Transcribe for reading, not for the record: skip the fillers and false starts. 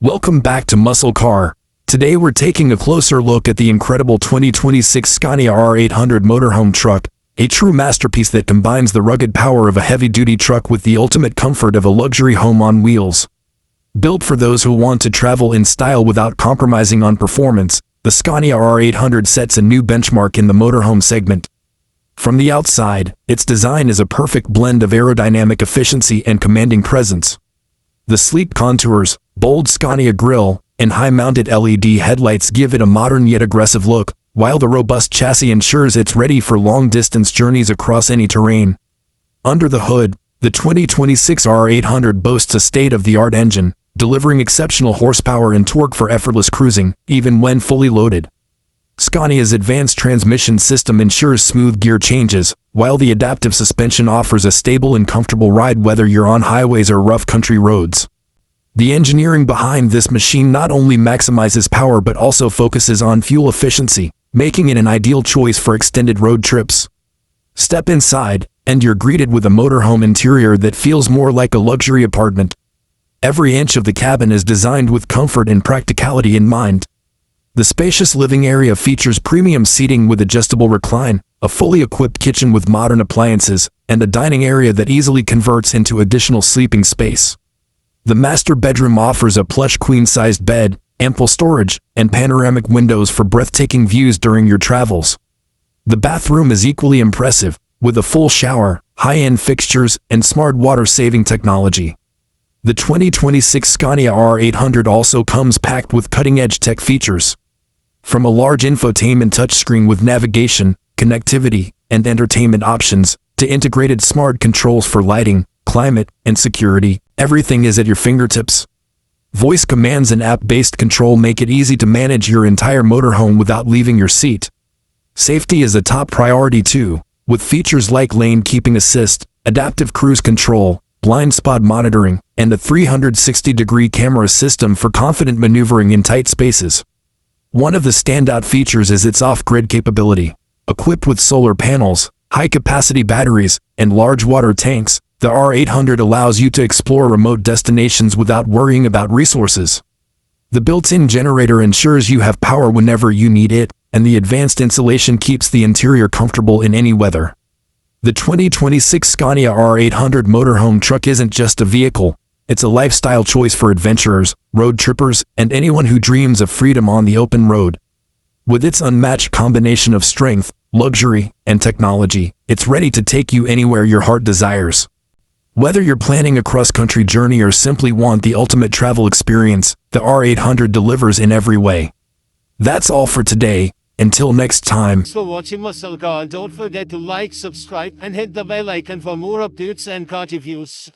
Welcome back to Muscle Car. Today we're taking a closer look at the incredible 2026 Scania R800 Motorhome Truck, a true masterpiece that combines the rugged power of a heavy-duty truck with the ultimate comfort of a luxury home on wheels. Built for those who want to travel in style without compromising on performance, the Scania R800 sets a new benchmark in the motorhome segment. From the outside, its design is a perfect blend of aerodynamic efficiency and commanding presence. The sleek contours, bold Scania grille, and high-mounted LED headlights give it a modern yet aggressive look, while the robust chassis ensures it's ready for long-distance journeys across any terrain. Under the hood, the 2026 R800 boasts a state-of-the-art engine, delivering exceptional horsepower and torque for effortless cruising, even when fully loaded. Scania's advanced transmission system ensures smooth gear changes, while the adaptive suspension offers a stable and comfortable ride whether you're on highways or rough country roads. The engineering behind this machine not only maximizes power but also focuses on fuel efficiency, making it an ideal choice for extended road trips. Step inside, and you're greeted with a motorhome interior that feels more like a luxury apartment. Every inch of the cabin is designed with comfort and practicality in mind. The spacious living area features premium seating with adjustable recline, a fully equipped kitchen with modern appliances, and a dining area that easily converts into additional sleeping space. The master bedroom offers a plush queen-sized bed, ample storage, and panoramic windows for breathtaking views during your travels. The bathroom is equally impressive, with a full shower, high-end fixtures, and smart water-saving technology. The 2026 Scania R800 also comes packed with cutting-edge tech features. From a large infotainment touchscreen with navigation, connectivity, and entertainment options, to integrated smart controls for lighting, climate, and security, everything is at your fingertips. Voice commands and app-based control make it easy to manage your entire motorhome without leaving your seat. Safety is a top priority too, with features like lane keeping assist, adaptive cruise control, blind spot monitoring, and a 360-degree camera system for confident maneuvering in tight spaces. One of the standout features is its off-grid capability. Equipped with solar panels, high-capacity batteries, and large water tanks, the R800 allows you to explore remote destinations without worrying about resources. The built-in generator ensures you have power whenever you need it, and the advanced insulation keeps the interior comfortable in any weather. The 2026 Scania R800 Motorhome Truck isn't just a vehicle. It's a lifestyle choice for adventurers, road trippers, and anyone who dreams of freedom on the open road. With its unmatched combination of strength, luxury, and technology, it's ready to take you anywhere your heart desires. Whether you're planning a cross-country journey or simply want the ultimate travel experience, the R800 delivers in every way. That's all for today. Until next time. Thanks for watching Muscle Car, and don't forget to like, subscribe, and hit the bell icon for more updates and car reviews.